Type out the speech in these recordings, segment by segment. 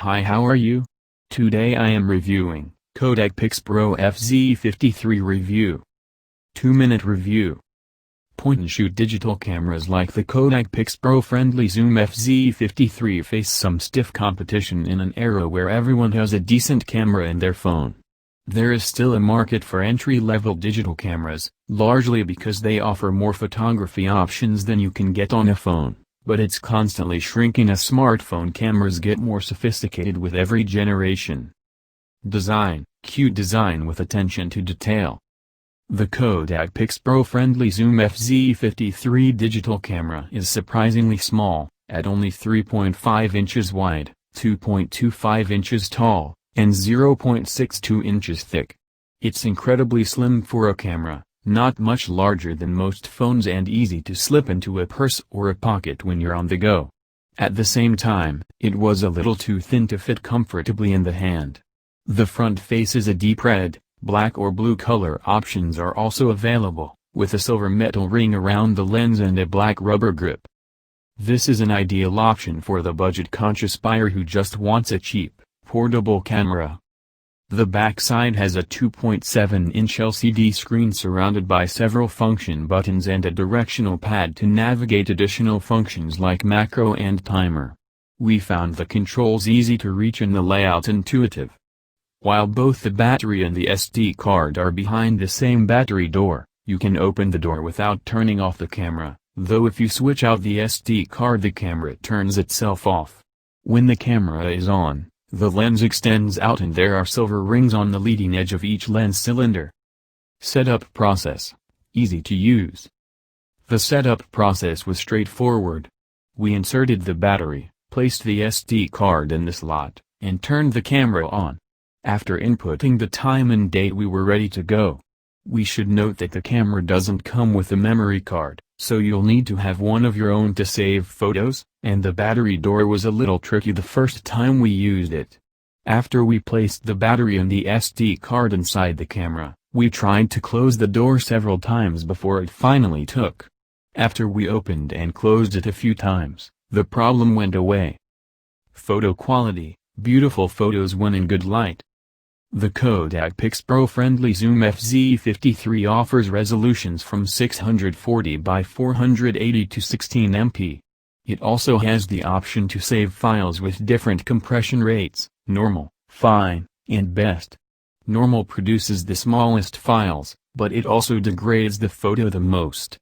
Hi, how are you? Today I am reviewing Kodak PIXPRO FZ53 review. 2-minute review. Point-and-shoot digital cameras like the Kodak PIXPRO friendly Zoom FZ53 face some stiff competition in an era where everyone has a decent camera in their phone. There is still a market for entry-level digital cameras, largely because they offer more photography options than you can get on a phone. But it's constantly shrinking as smartphone cameras get more sophisticated with every generation. Design: cute design with attention to detail. The Kodak PIXPRO friendly Zoom FZ53 digital camera is surprisingly small, at only 3.5 inches wide, 2.25 inches tall, and 0.62 inches thick. It's incredibly slim for a camera, not much larger than most phones, and easy to slip into a purse or a pocket when you're on the go. At the same time, it was a little too thin to fit comfortably in the hand. The front face is a deep red, black or blue color options are also available, with a silver metal ring around the lens and a black rubber grip. This is an ideal option for the budget-conscious buyer who just wants a cheap, portable camera. The backside has a 2.7-inch LCD screen surrounded by several function buttons and a directional pad to navigate additional functions like macro and timer. We found the controls easy to reach and the layout intuitive. While both the battery and the SD card are behind the same battery door, you can open the door without turning off the camera, though if you switch out the SD card the camera turns itself off. When the camera is on, the lens extends out and there are silver rings on the leading edge of each lens cylinder. Setup process: easy to use. The setup process was straightforward. We inserted the battery, placed the SD card in the slot, and turned the camera on. After inputting the time and date we were ready to go. We should note that the camera doesn't come with a memory card, so you'll need to have one of your own to save photos, and the battery door was a little tricky the first time we used it. After we placed the battery and the SD card inside the camera, we tried to close the door several times before it finally took. After we opened and closed it a few times, the problem went away. Photo quality: beautiful photos when in good light. The Kodak PIXPRO friendly Zoom FZ53 offers resolutions from 640 by 480 to 16 MP. It also has the option to save files with different compression rates: normal, fine, and best. Normal produces the smallest files, but it also degrades the photo the most.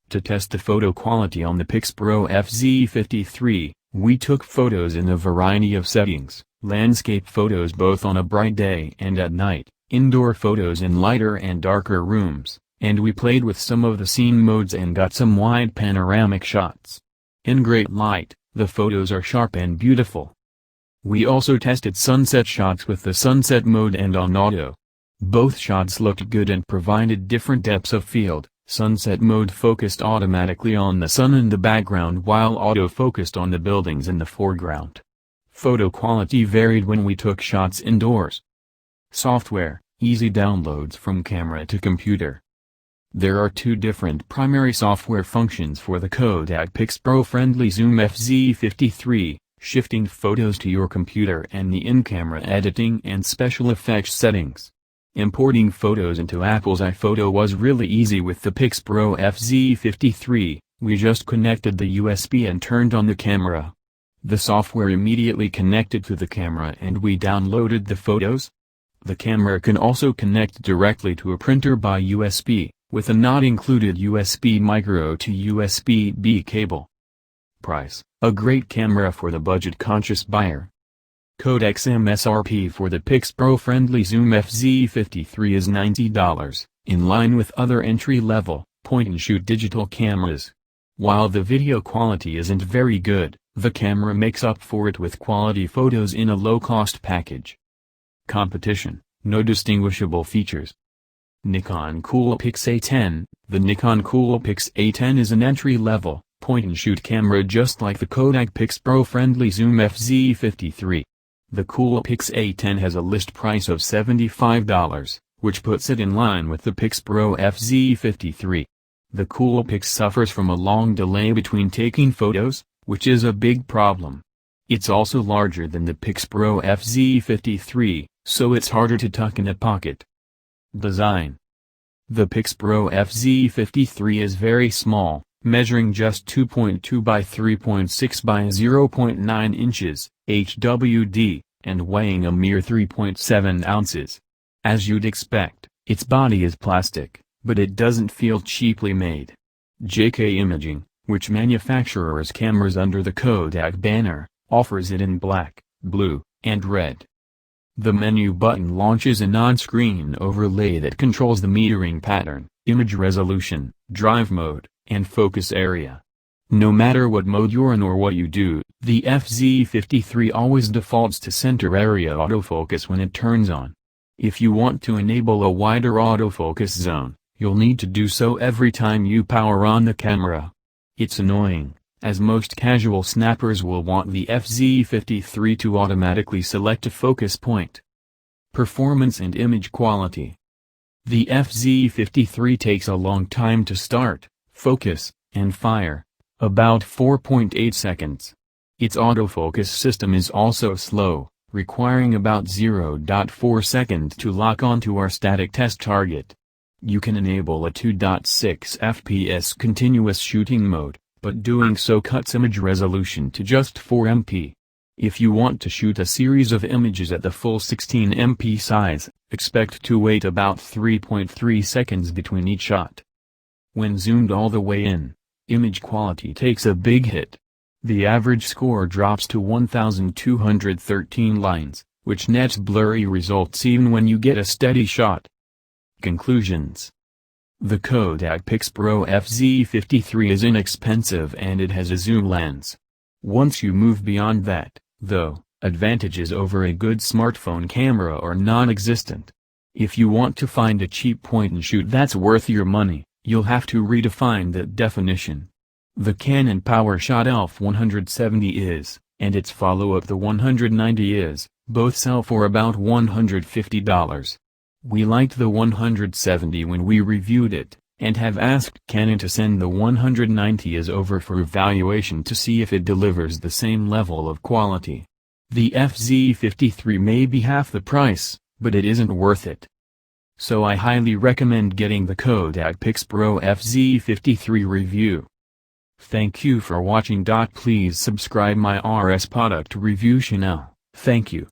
To test the photo quality on the PIXPRO FZ53, we took photos in a variety of settings: landscape photos both on a bright day and at night, indoor photos in lighter and darker rooms, and we played with some of the scene modes and got some wide panoramic shots. In great light, the photos are sharp and beautiful. We also tested sunset shots with the sunset mode and on auto. Both shots looked good and provided different depths of field. Sunset mode focused automatically on the sun in the background while auto focused on the buildings in the foreground. Photo quality varied when we took shots indoors. Software: easy downloads from camera to computer. There are two different primary software functions for the Kodak PIXPRO friendly Zoom FZ53, shifting photos to your computer and the in-camera editing and special effects settings. Importing photos into Apple's iPhoto was really easy with the PIXPRO FZ53, we just connected the USB and turned on the camera. The software immediately connected to the camera and we downloaded the photos. The camera can also connect directly to a printer by USB, with a not included USB micro to USB-B cable. Price: a great camera for the budget-conscious buyer. Kodak's MSRP for the PIXPRO friendly Zoom FZ53 is $90, in line with other entry-level, point-and-shoot digital cameras. While the video quality isn't very good, the camera makes up for it with quality photos in a low-cost package. Competition: no distinguishable features. Nikon Coolpix A10. The Nikon Coolpix A10 is an entry-level, point-and-shoot camera just like the Kodak PIXPRO friendly Zoom FZ53. The Coolpix A10 has a list price of $75, which puts it in line with the PIXPRO FZ53. The Coolpix suffers from a long delay between taking photos, which is a big problem. It's also larger than the PIXPRO FZ53, so it's harder to tuck in a pocket. Design. The PIXPRO FZ53 is very small, measuring just 2.2 by 3.6 by 0.9 inches, HWD, and weighing a mere 3.7 ounces. As you'd expect, its body is plastic, but it doesn't feel cheaply made. JK Imaging, which manufactures cameras under the Kodak banner, offers it in black, blue, and red. The menu button launches a on-screen overlay that controls the metering pattern, image resolution, drive mode, and focus area. No matter what mode you're in or what you do, the FZ53 always defaults to center area autofocus when it turns on. If you want to enable a wider autofocus zone, you'll need to do so every time you power on the camera. It's annoying, as most casual snappers will want the FZ53 to automatically select a focus point. Performance and image quality. The FZ53 takes a long time to start, focus, and fire, about 4.8 seconds. Its autofocus system is also slow, requiring about 0.4 seconds to lock onto our static test target. You can enable a 2.6 fps continuous shooting mode, but doing so cuts image resolution to just 4 MP. If you want to shoot a series of images at the full 16 MP size, expect to wait about 3.3 seconds between each shot. When zoomed all the way in, image quality takes a big hit. The average score drops to 1,213 lines, which nets blurry results even when you get a steady shot. Conclusions. The Kodak PIXPRO FZ53 is inexpensive and it has a zoom lens. Once you move beyond that, though, advantages over a good smartphone camera are non-existent. If you want to find a cheap point-and-shoot that's worth your money, you'll have to redefine that definition. The Canon PowerShot F170 is, and its follow-up the 190 is, both sell for about $150. We liked the 170 when we reviewed it, and have asked Canon to send the 190s over for evaluation to see if it delivers the same level of quality. The FZ53 may be half the price, but it isn't worth it. So I highly recommend getting the Kodak PIXPRO FZ53 review. Thank you for watching. Please subscribe my RS product review channel. Thank you.